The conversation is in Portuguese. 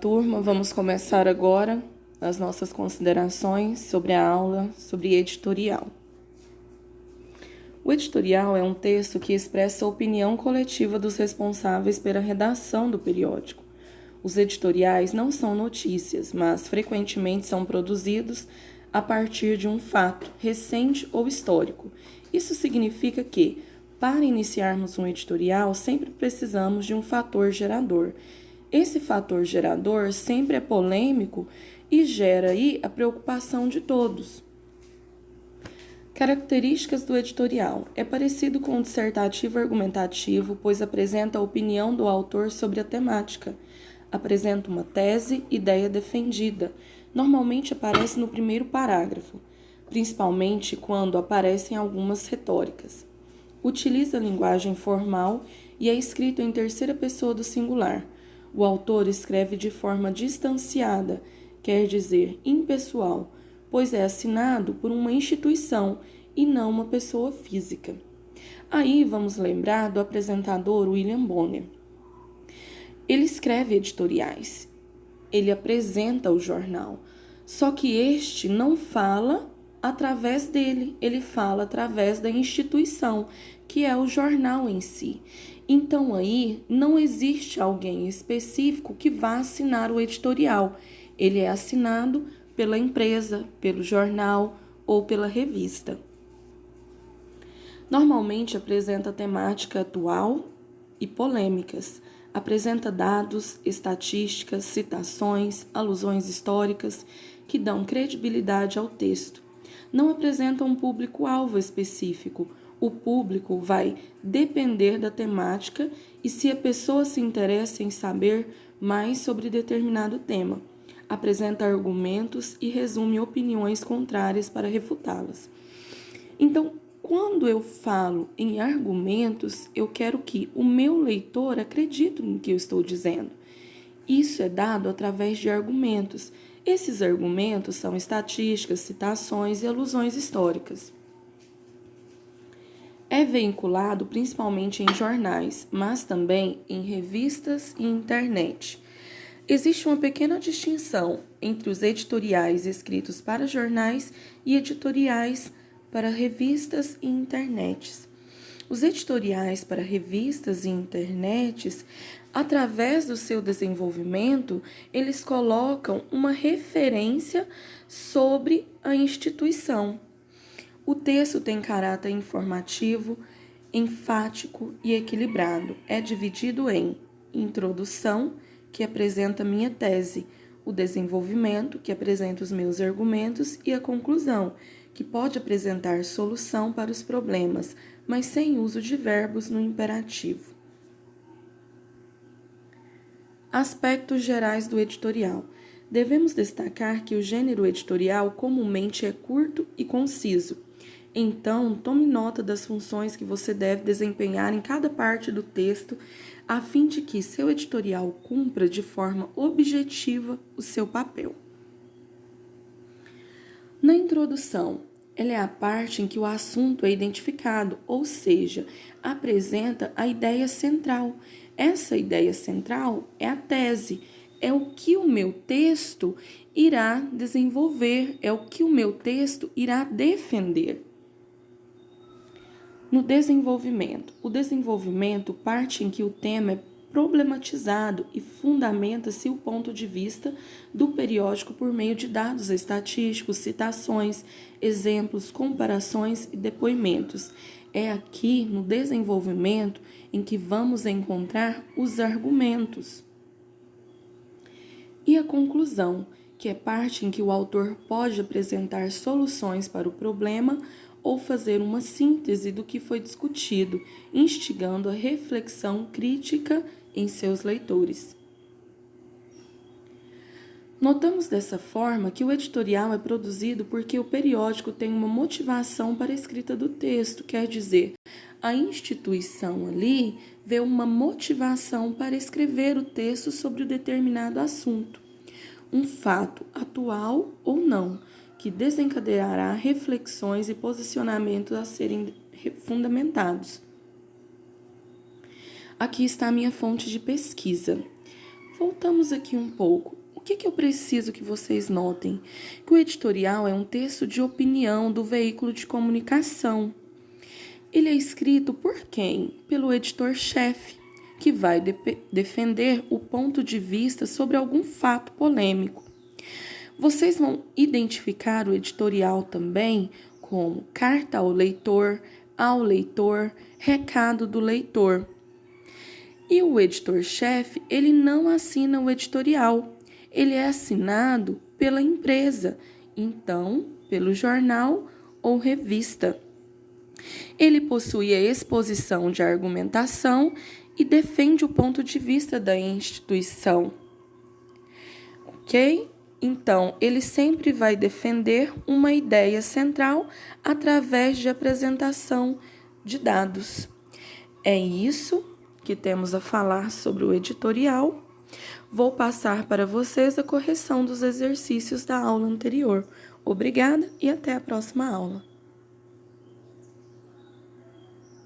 turma, vamos começar agora as nossas considerações sobre a aula sobre editorial. O editorial é um texto que expressa a opinião coletiva dos responsáveis pela redação do periódico. Os editoriais não são notícias, mas frequentemente são produzidos a partir de um fato recente ou histórico. Isso significa que, para iniciarmos um editorial, sempre precisamos de um fator gerador. Esse fator gerador sempre é polêmico e gera aí a preocupação de todos. Características do editorial. É parecido com o dissertativo argumentativo, pois apresenta a opinião do autor sobre a temática. Apresenta uma tese, ideia defendida. Normalmente aparece no primeiro parágrafo, principalmente quando aparecem algumas retóricas. Utiliza a linguagem formal e é escrito em terceira pessoa do singular. O autor escreve de forma distanciada, quer dizer, impessoal, pois é assinado por uma instituição e não uma pessoa física. Aí vamos lembrar do apresentador William Bonner. Ele escreve editoriais, ele apresenta o jornal, só que este não fala através dele, ele fala através da instituição, que é o jornal em si. Então aí não existe alguém específico que vá assinar o editorial. Ele é assinado pela empresa, pelo jornal ou pela revista. Normalmente apresenta temática atual e polêmicas. Apresenta dados, estatísticas, citações, alusões históricas que dão credibilidade ao texto. Não apresenta um público-alvo específico. O público vai depender da temática e se a pessoa se interessa em saber mais sobre determinado tema. Apresenta argumentos e resume opiniões contrárias para refutá-las. Então, quando eu falo em argumentos, eu quero que o meu leitor acredite no que eu estou dizendo. Isso é dado através de argumentos. Esses argumentos são estatísticas, citações e alusões históricas. É veiculado principalmente em jornais, mas também em revistas e internet. Existe uma pequena distinção entre os editoriais escritos para jornais e editoriais para revistas e internets. Os editoriais para revistas e internets, através do seu desenvolvimento, eles colocam uma referência sobre a instituição. O texto tem caráter informativo, enfático e equilibrado. É dividido em introdução, que apresenta minha tese, o desenvolvimento, que apresenta os meus argumentos, e a conclusão, que pode apresentar solução para os problemas, mas sem uso de verbos no imperativo. Aspectos gerais do editorial. Devemos destacar que o gênero editorial comumente é curto e conciso. Então, tome nota das funções que você deve desempenhar em cada parte do texto, a fim de que seu editorial cumpra de forma objetiva o seu papel. Na introdução, ela é a parte em que o assunto é identificado, ou seja, apresenta a ideia central. Essa ideia central é a tese, é o que o meu texto irá desenvolver, é o que o meu texto irá defender. No desenvolvimento, o desenvolvimento parte em que o tema é problematizado e fundamenta-se o ponto de vista do periódico por meio de dados estatísticos, citações, exemplos, comparações e depoimentos. É aqui no desenvolvimento em que vamos encontrar os argumentos. E a conclusão, que é parte em que o autor pode apresentar soluções para o problema ou fazer uma síntese do que foi discutido, instigando a reflexão crítica em seus leitores. Notamos dessa forma que o editorial é produzido porque o periódico tem uma motivação para a escrita do texto, quer dizer, a instituição ali vê uma motivação para escrever o texto sobre o determinado assunto, um fato atual ou não, que desencadeará reflexões e posicionamentos a serem fundamentados. Aqui está a minha fonte de pesquisa. Voltamos aqui um pouco. O que eu preciso que vocês notem? Que o editorial é um texto de opinião do veículo de comunicação. Ele é escrito por quem? Pelo editor-chefe, que vai defender o ponto de vista sobre algum fato polêmico. Vocês vão identificar o editorial também como carta ao leitor, recado do leitor. E o editor-chefe, ele não assina o editorial, ele é assinado pela empresa, então pelo jornal ou revista. Ele possui a exposição de argumentação e defende o ponto de vista da instituição. Ok? Então, ele sempre vai defender uma ideia central através de apresentação de dados. É isso que temos a falar sobre o editorial. Vou passar para vocês a correção dos exercícios da aula anterior. Obrigada e até a próxima aula.